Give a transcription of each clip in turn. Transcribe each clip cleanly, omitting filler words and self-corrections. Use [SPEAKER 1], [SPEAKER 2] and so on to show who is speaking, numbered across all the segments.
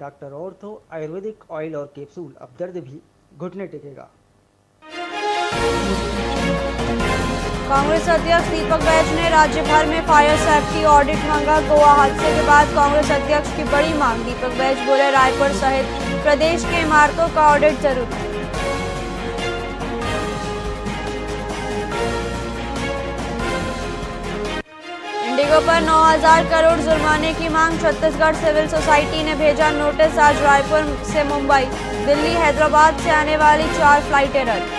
[SPEAKER 1] Doctor ortho Ayurvedic oil और capsule, अब दर्द भी घुटने टेकेगा।
[SPEAKER 2] कांग्रेस अध्यक्ष दीपक बैज ने राज्य भर में फायर सेफ्टी ऑडिट मांगा। गोवा हादसे के बाद कांग्रेस अध्यक्ष की बड़ी मांग। दीपक बैज बोले, रायपुर सहित प्रदेश के इमारतों का ऑडिट जरूरी। इंडिगो पर 9,000 करोड़ जुर्माने की मांग। छत्तीसगढ़ सिविल सोसाइटी ने भेजा नोटिस। आज रायपुर से मुंबई, दिल्ली, हैदराबाद से आने वाली 4 फ्लाइटें रद्द।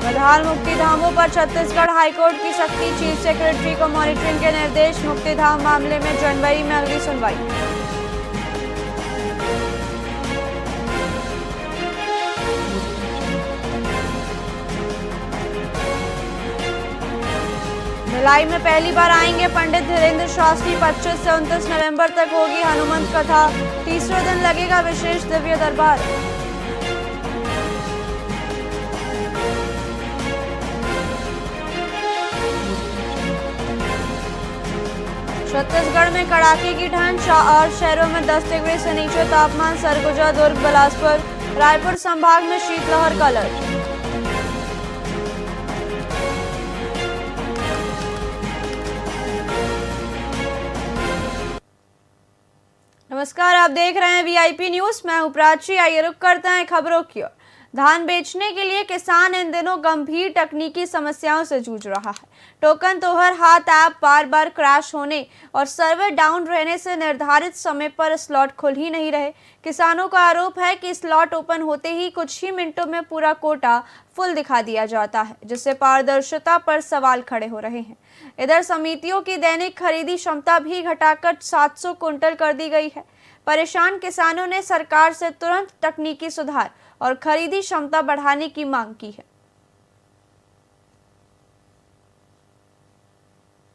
[SPEAKER 2] बलहाल मुक्तिधामों पर छत्तीसगढ़ हाईकोर्ट की सख्ती। चीफ सेक्रेटरी को मॉनिटरिंग के निर्देश। मुक्तिधाम मामले में जनवरी में अगली सुनवाई। भिलाई में पहली बार आएंगे पंडित धीरेन्द्र शास्त्री। 25 से 29 नवंबर तक होगी हनुमंत कथा। तीसरे दिन लगेगा विशेष दिव्य दरबार। छत्तीसगढ़ में कड़ाके की ठंड। 8 शहरों में 10 डिग्री से नीचे तापमान। सरगुजा, दुर्ग, बिलासपुर, रायपुर संभाग में शीतलहर का अलर्ट। नमस्कार, आप देख रहे हैं वीआईपी न्यूज। मैं हूं प्राची। आइए रुक करते हैं खबरों की ओर। धान बेचने के लिए किसान इन दिनों गंभीर तकनीकी समस्याओं से जूझ रहा है। टोकन तोहर हाथ ऐप बार बार क्रैश होने और सर्वर डाउन रहने से निर्धारित समय पर स्लॉट खुल ही नहीं रहे। किसानों का आरोप है कि स्लॉट ओपन होते ही कुछ ही मिनटों में पूरा कोटा फुल दिखा दिया जाता है, जिससे पारदर्शिता पर सवाल खड़े हो रहे हैं। इधर समितियों की दैनिक खरीदी क्षमता भी घटाकर 700 कुंटल कर दी गई है। परेशान किसानों ने सरकार से तुरंत तकनीकी सुधार और खरीदी क्षमता बढ़ाने की मांग की है।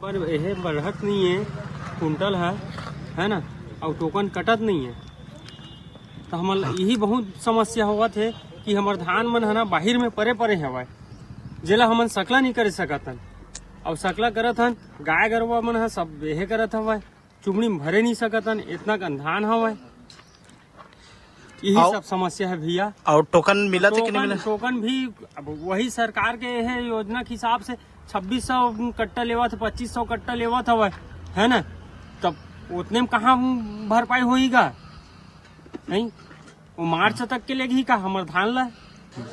[SPEAKER 3] पर यह बढ़त नहीं है, कुंटल है ना, और टोकन कटत नहीं है। तो हम यही बहुत समस्या हुआ थे कि हमार धान मन है ना बाहर में परे परे हवा, जेला हमन सकला नहीं कर सकतन। और सकला करत हन, गाय गरवा मन है सब यह करत हवा, चुमड़ी में भरे नहीं सकतन, इतना कन धान हवा। यही सब समस्या है भैया।
[SPEAKER 4] और टोकन मिला था कि नहीं मिला?
[SPEAKER 3] टोकन भी अब वही सरकार के है योजना के हिसाब से 2600 कट्टा लेवा था, 2500 कट्टा लेवा था वह, है ना। तब उतने में कहाँ भरपाई होगा? नहीं, वो मार्च तक के लेगी का हमार धान ला।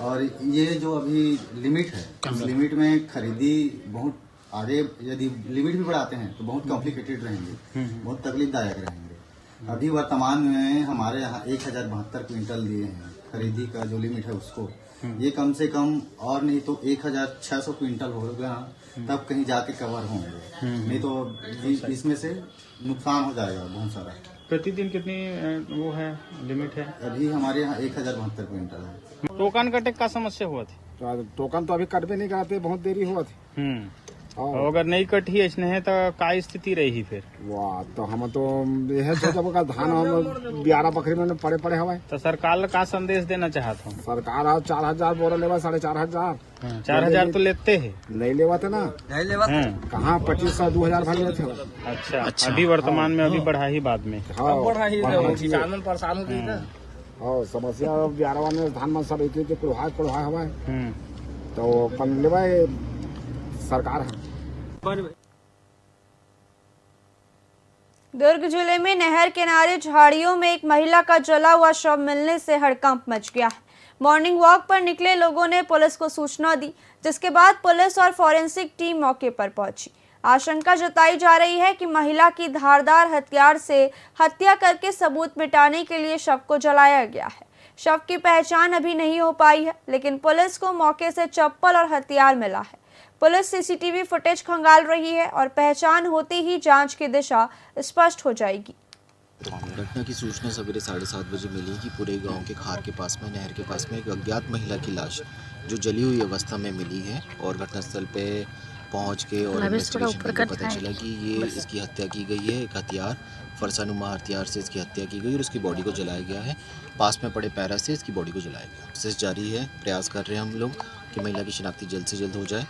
[SPEAKER 5] और ये जो अभी लिमिट है, इस लिमिट में खरीदी बहुत आगे, यदि लिमिट भी बढ़ाते हैं तो बहुत कॉम्प्लिकेटेड रहेंगे, बहुत तकलीफदायक रहेंगे। अभी वर्तमान में हमारे यहाँ 1072 क्विंटल दिए हैं खरीदी का जो लिमिट है उसको। ये कम से कम और नहीं तो 1600 क्विंटल होगा, तब कहीं जाके कवर होंगे, नहीं तो इसमें से नुकसान हो जाएगा बहुत सारा।
[SPEAKER 6] प्रतिदिन कितनी वो है लिमिट है?
[SPEAKER 5] अभी हमारे यहाँ 1072 क्विंटल है।
[SPEAKER 6] टोकन कटे का समस्या हुआ थी?
[SPEAKER 7] टोकन तो अभी कट भी नहीं कराते, बहुत देरी हुआ थी।
[SPEAKER 6] और अगर नहीं कटी ऐसने है तो का स्थिति रही फिर?
[SPEAKER 7] वाह, तो हम तो यह सोचा धान हम 11 बकरी में पड़े पड़े हवा।
[SPEAKER 6] तो सरकार का संदेश देना चाहता हूँ?
[SPEAKER 7] सरकार 4000 बोरा लेवा, 4500।
[SPEAKER 6] 4000 तो लेते है,
[SPEAKER 7] नहीं लेवाते ना, नहीं लेवाते। कहाँ 2500 2000 भर लेते थे।
[SPEAKER 6] अच्छा, अभी वर्तमान में अभी बढ़ा ही बाद में
[SPEAKER 7] परेशान हो गई। और समस्या 11 में धान में सब एक कुढ़ा हवा है, तो कम लेवा सरकार है।
[SPEAKER 2] दुर्ग जिले में नहर किनारे झाड़ियों में एक महिला का जला हुआ शव मिलने से हड़कंप मच गया है। मॉर्निंग वॉक पर निकले लोगों ने पुलिस को सूचना दी, जिसके बाद पुलिस और फॉरेंसिक टीम मौके पर पहुंची। आशंका जताई जा रही है कि महिला की धारदार हथियार से हत्या करके सबूत मिटाने के लिए शव को जलाया गया है। शव की पहचान अभी नहीं हो पाई है, लेकिन पुलिस को मौके से चप्पल और हथियार मिला है। पुलिस सीसीटीवी फुटेज खंगाल रही है और पहचान होते ही जांच की दिशा स्पष्ट हो जाएगी।
[SPEAKER 8] घटना की सूचना सवेरे 7:30 बजे मिली कि पूरे गांव के खार के पास में, नहर के पास में एक अज्ञात महिला की लाश जो जली हुई अवस्था में मिली है। और घटनास्थल पे पहुंच के और इन्वेस्टिगेशन करके पता चला कि ये इसकी हत्या की गई है। एक हथियार, फरसानुमा हथियार से इसकी हत्या की गई और उसकी बॉडी को जलाया गया है। पास में पड़े पैरा से इसकी बॉडी को जलाया गया। प्रोसेस जारी है, प्रयास कर रहे हैं हम लोग कि महिला की शिनाख्ती जल्द से जल्द हो जाए।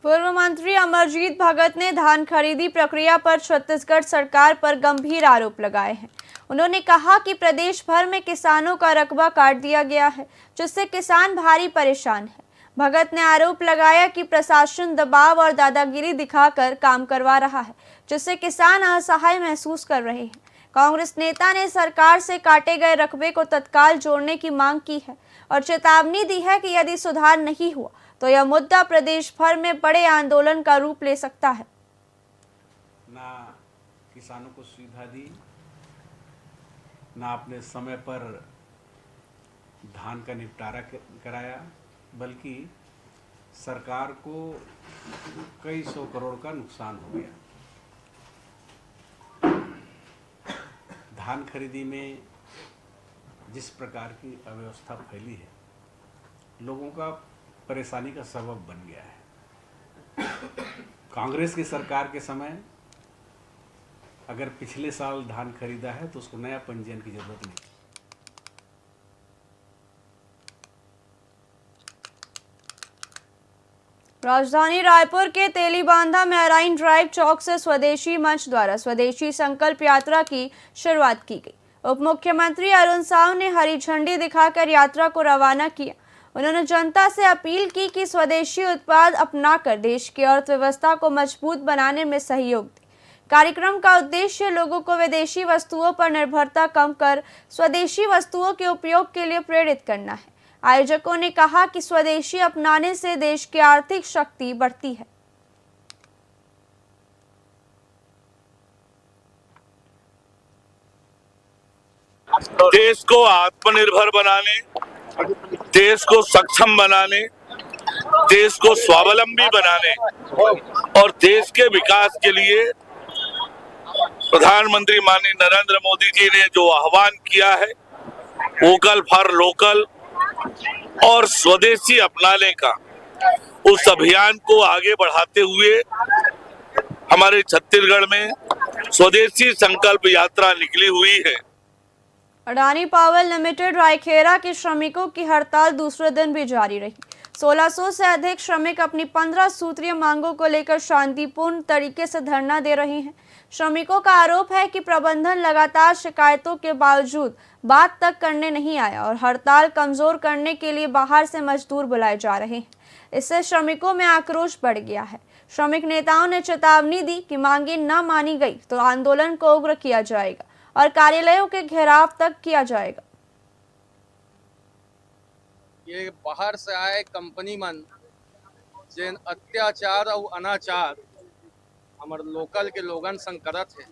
[SPEAKER 2] पूर्व मंत्री अमरजीत भगत ने धान खरीदी प्रक्रिया पर छत्तीसगढ़ सरकार पर गंभीर आरोप लगाए हैं। उन्होंने कहा कि प्रदेश भर में किसानों का रकबा काट दिया गया है, जिससे किसान भारी परेशान है। भगत ने आरोप लगाया कि प्रशासन दबाव और दादागिरी दिखाकर काम करवा रहा है, जिससे किसान असहाय महसूस कर रहे हैं। कांग्रेस नेता ने सरकार से काटे गए रकबे को तत्काल जोड़ने की मांग की है और चेतावनी दी है कि यदि सुधार नहीं हुआ तो यह मुद्दा प्रदेश भर में बड़े आंदोलन का रूप ले सकता है।
[SPEAKER 4] ना किसानों को सुविधा दी, ना अपने समय पर धान का निपटारा कराया, बल्कि सरकार को कई सौ करोड़ का नुकसान हो गया। धान खरीदी में जिस प्रकार की अव्यवस्था फैली है, लोगों का परेशानी का सबब बन गया है। कांग्रेस की सरकार के समय अगर पिछले साल धान खरीदा है तो उसको नया पंजीयन की जरूरत नहीं।
[SPEAKER 2] राजधानी रायपुर के तेलीबांधा मैराइन ड्राइव चौक से स्वदेशी मंच द्वारा स्वदेशी संकल्प यात्रा की शुरुआत की गई। उप मुख्यमंत्री अरुण साव ने हरी झंडी दिखाकर यात्रा को रवाना किया। उन्होंने जनता से अपील की कि स्वदेशी उत्पाद अपनाकर देश की अर्थव्यवस्था को मजबूत बनाने में सहयोग दें। कार्यक्रम का उद्देश्य लोगों को विदेशी वस्तुओं पर निर्भरता कम कर स्वदेशी वस्तुओं के उपयोग के लिए प्रेरित करना है। आयोजकों ने कहा कि स्वदेशी अपनाने से देश की आर्थिक शक्ति बढ़ती है।
[SPEAKER 9] देश को आत्मनिर्भर बनाने, देश को सक्षम बनाने, देश को स्वावलंबी बनाने और देश के विकास के लिए प्रधानमंत्री माननीय नरेंद्र मोदी जी ने जो आह्वान किया है, वोकल फॉर लोकल और स्वदेशी अपनाने का, उस अभियान को आगे बढ़ाते हुए हमारे छत्तीसगढ़ में स्वदेशी संकल्प यात्रा निकली हुई है।
[SPEAKER 2] अडानी पावर लिमिटेड रायखेरा के श्रमिकों की हड़ताल दूसरे दिन भी जारी रही। 1600 से अधिक श्रमिक अपनी 15 सूत्रीय मांगों को लेकर शांतिपूर्ण तरीके से धरना दे रहे हैं। श्रमिकों का आरोप है कि प्रबंधन लगातार शिकायतों के बावजूद बात तक करने नहीं आया और हड़ताल कमजोर करने के लिए बाहर से मजदूर बुलाए जा रहे हैं। इससे श्रमिकों में आक्रोश बढ़ गया है। श्रमिक नेताओं ने चेतावनी दी कि मांगे न मानी गई तो आंदोलन को उग्र किया जाएगा और कार्यालयों के घेराव तक किया जाएगा।
[SPEAKER 10] ये बाहर से आए कंपनी मन जिन अत्याचार और अनाचार हमारे लोकल के लोगन संग करत है,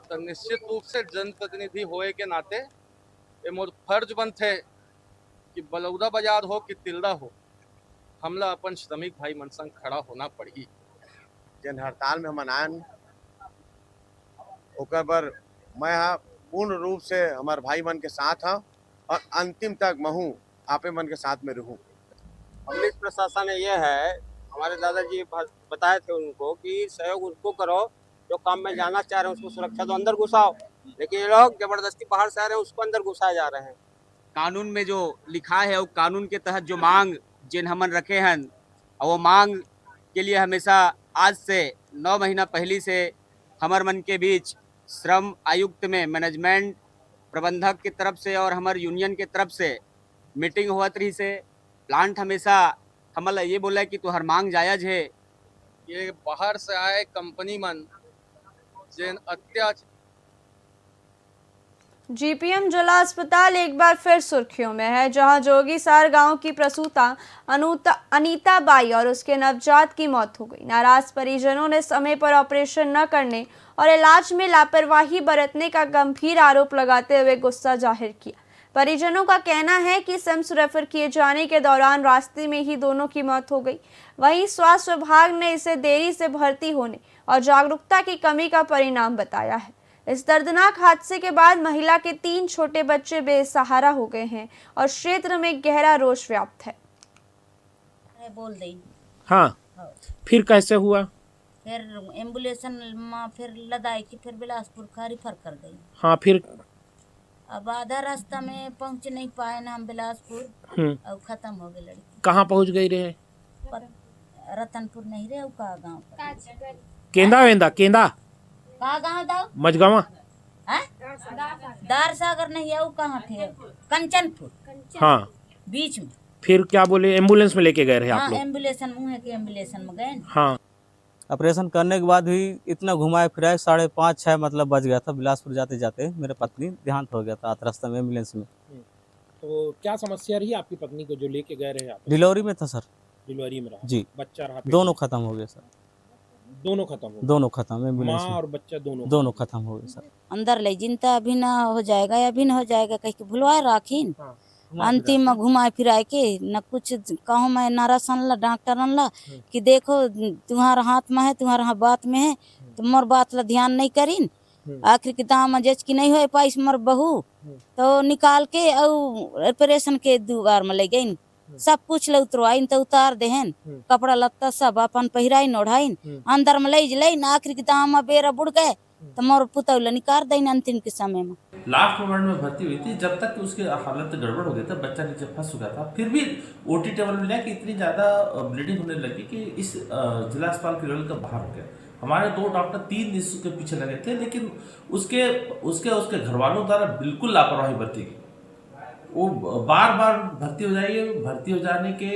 [SPEAKER 10] तो निश्चित रूप से जनप्रतिनिधि होए के नाते ये मोर फर्ज बनते कि बलौदा बाजार हो कि तिल्दा हो, हमला अपन श्रमिक भाई मन संग खड़ा होना पड़ी।
[SPEAKER 11] जिन हड़ताल में मनायन ओकर पर मैं पूर्ण रूप से हमारे भाई मन के साथ हाँ और अंतिम तक महू आपे मन के साथ में रहूं।
[SPEAKER 12] पब्लिक प्रशासन ये है, हमारे दादाजी बताए थे उनको कि सहयोग उनको करो जो काम में जाना चाह रहे हैं, उसको सुरक्षा दो, अंदर घुसाओ। लेकिन ये लोग जबरदस्ती बाहर से आ रहे हैं, उसको अंदर घुसाए जा रहे हैं।
[SPEAKER 13] कानून में जो लिखा है वो कानून के तहत जो मांग जिन हमन रखे हैं, वो मांग के लिए हमेशा आज से 9 महीना पहले से हमर मन के बीच श्रम आयुक्त में मैनेजमेंट प्रबंधक की तरफ से और हमारे यूनियन के तरफ से मीटिंग हुआ रही से। प्लांट हमेशा हमला ये बोला कि तुम्हार मांग जायज है।
[SPEAKER 10] ये बाहर से आए कंपनी मन जिन अत्याचार।
[SPEAKER 2] जीपीएम जिला अस्पताल एक बार फिर सुर्खियों में है, जहां जोगीसार गांव की प्रसूता अनीता बाई और उसके नवजात की मौत हो गई। नाराज परिजनों ने समय पर ऑपरेशन न करने और इलाज में लापरवाही बरतने का गंभीर आरोप लगाते हुए गुस्सा जाहिर किया। परिजनों का कहना है कि सिम्स रेफर किए जाने के दौरान रास्ते में ही दोनों की मौत हो गई। वहीं स्वास्थ्य विभाग ने इसे देरी से भर्ती होने और जागरूकता की कमी का परिणाम बताया है। इस दर्दनाक हादसे के बाद महिला के 3 छोटे बच्चे बेसहारा हो गए हैं और क्षेत्र में गहरा रोष व्याप्त है।
[SPEAKER 14] बोल दे।
[SPEAKER 15] हाँ, फिर कैसे हुआ?
[SPEAKER 14] फिर एम्बुलेंस में फिर लदाई की फिर बिलासपुर का रिफर कर गई।
[SPEAKER 15] हाँ, फिर
[SPEAKER 14] अब आधा रास्ता में पहुंच नहीं पाए ना हम बिलासपुर, अब खत्म हो गई लड़की।
[SPEAKER 15] कहाँ पहुंच गई रहे?
[SPEAKER 14] रतनपुर नहीं रे का गाँव
[SPEAKER 15] केंदा वेंदा केंदा
[SPEAKER 14] का गाँव दाओ
[SPEAKER 15] मजगवा
[SPEAKER 14] दार सागर नहीं है कहाँ थे कंचनपुर
[SPEAKER 15] हाँ
[SPEAKER 14] बीच में।
[SPEAKER 15] फिर क्या बोले एम्बुलेंस में लेके गए रहे आप
[SPEAKER 14] हाँ
[SPEAKER 15] लोग?
[SPEAKER 14] एम्बुलेंस मुँह है कि एम्बुलेंस में गए।
[SPEAKER 15] हाँ
[SPEAKER 16] ऑपरेशन करने के बाद भी इतना घुमाए फिराए 5:30-6 मतलब बज गया था। बिलासपुर जाते जाते मेरे पत्नी देहांत हो गया था रास्ते में एम्बुलेंस में।
[SPEAKER 15] तो क्या समस्या रही आपकी पत्नी को जो लेके गए रहे आप?
[SPEAKER 16] डिलीवरी में था सर।
[SPEAKER 15] डिलीवरी में रहा
[SPEAKER 16] जी।
[SPEAKER 15] बच्चा रहा?
[SPEAKER 16] दोनों खत्म हो गए सर।
[SPEAKER 15] दोनों खत्म हो गए?
[SPEAKER 16] दोनों खत्म एम्बुलेंस
[SPEAKER 15] माँ और बच्चा
[SPEAKER 16] दोनों खत्म हो गए सर।
[SPEAKER 14] अंदर ले जिनता अभी न हो जाएगा या अभी न हो जाएगा कह के भुलवा राखीन। अंतिम में घुमाए फिराए के न कुछ कहूँ मैं नर्स अनला डॉक्टर अनला कि देखो तुम्हारा हाथ में है तुम्हारा बात में है तो मोर बात ला ध्यान नहीं करीन। आखिर के दाम जज की नहीं हो पाई मोर बहू तो निकाल के ऑपरेशन के दुआर में ले गई। सब कुछ ले उतरवाइन तो उतार देहन कपड़ा लत्ता सब अपन पहिराइन ओढ़ाइन अंदर में ले आखिर के दाम बेरा बुड़ गए तो मोर पुतौला निकाल देन अंतिम के समय में।
[SPEAKER 17] लास्ट मोमेंट में भर्ती हुई थी जब तक कि उसकी हालत गड़बड़ हो गई था, बच्चा नीचे फंस चुका था। फिर भी ओटी टेबल मिला कि इतनी ज़्यादा ब्लीडिंग होने लगी कि इस जिला अस्पताल फिरोल का बाहर हो गया। हमारे 2 डॉक्टर 3 दिन उसके पीछे लगे थे, लेकिन उसके घर वालों द्वारा बिल्कुल लापरवाही बरती गई। वो बार बार भर्ती हो जाइए, भर्ती हो जाने के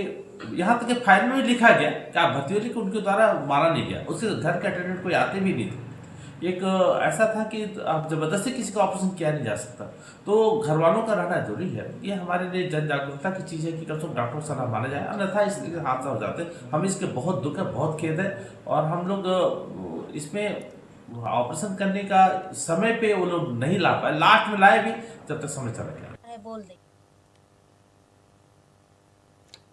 [SPEAKER 17] यहाँ तक फाइल में भी लिखा गया कि आप भर्ती हो, लेकिन उनके द्वारा मारा नहीं गया। उसके घर के अटेंडेंट कोई आते भी नहीं थे। एक ऐसा था कि आप जबरदस्ती किसी का ऑपरेशन किया नहीं जा सकता, तो घर वालों का रहना जरूरी है। ये हमारे लिए जन जागरूकता की चीज़ है कि कम से कम डॉक्टर सलाह माना जाए, अन्यथा इसके हादसा हो जाते हैं। हमें इसके बहुत दुख है, बहुत खेद है, और हम लोग इसमें ऑपरेशन करने का समय पे वो लोग नहीं ला पाए, लास्ट में लाए भी जब तक समय चला गया।
[SPEAKER 14] बोल दे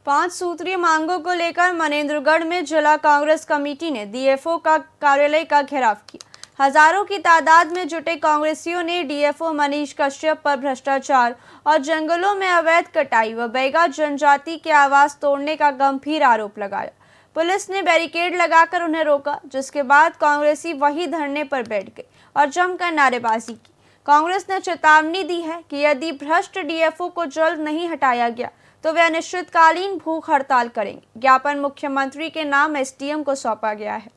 [SPEAKER 2] 5 सूत्रीय मांगों को लेकर मनेंद्रगढ़ में जिला कांग्रेस कमेटी ने डीएफओ का कार्यालय का घेराव किया। हजारों की तादाद में जुटे कांग्रेसियों ने डीएफओ मनीष कश्यप पर भ्रष्टाचार और जंगलों में अवैध कटाई व बैगा जनजाति के आवास तोड़ने का गंभीर आरोप लगाया। पुलिस ने बैरिकेड लगाकर उन्हें रोका, जिसके बाद कांग्रेसी वही धरने पर बैठ गए और जमकर नारेबाजी की। कांग्रेस ने चेतावनी दी है कि यदि भ्रष्ट डीएफओ को जल्द नहीं हटाया गया तो वे अनिश्चितकालीन भूख हड़ताल करेंगे। ज्ञापन मुख्यमंत्री के नाम एसडीएम को सौंपा गया है।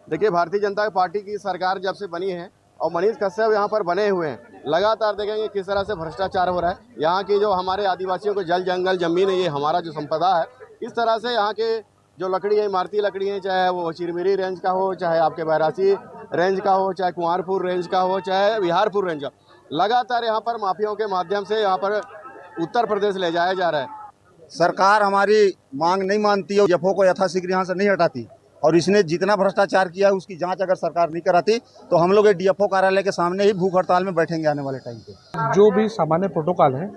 [SPEAKER 18] देखिए, भारतीय जनता पार्टी की सरकार जब से बनी है और मनीष कश्यप यहाँ पर बने हुए हैं, लगातार देखेंगे किस तरह से भ्रष्टाचार हो रहा है। यहाँ की जो हमारे आदिवासियों को जल जंगल जमीन है, ये हमारा जो संपदा है, इस तरह से यहाँ के जो लकड़ी है, इमारती लकड़ी है, चाहे वो चिरमिरी रेंज का हो, चाहे आपके बैरासी रेंज का हो, चाहे कुंवरपुर रेंज का हो, चाहे बिहारपुर रेंज का, लगातार यहाँ पर माफियाओं के माध्यम से यहाँ पर उत्तर प्रदेश ले जाया जा रहा है।
[SPEAKER 7] सरकार हमारी मांग नहीं मानती और डीएफओ को यथाशीघ्र यहाँ से नहीं हटाती, और इसने जितना भ्रष्टाचार किया है उसकी जांच अगर सरकार नहीं कराती तो हम लोग डीएफओ कार्यालय के सामने ही भूख हड़ताल में बैठेंगे आने वाले टाइम पे।
[SPEAKER 19] जो भी सामान्य प्रोटोकॉल है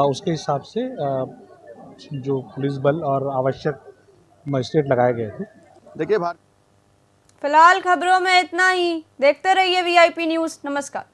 [SPEAKER 19] उसके हिसाब से जो पुलिस बल और आवश्यक मजिस्ट्रेट लगाए गए थे।
[SPEAKER 18] देखिए,
[SPEAKER 2] फिलहाल खबरों में इतना ही। देखते रहिए वीआईपी न्यूज़। नमस्कार।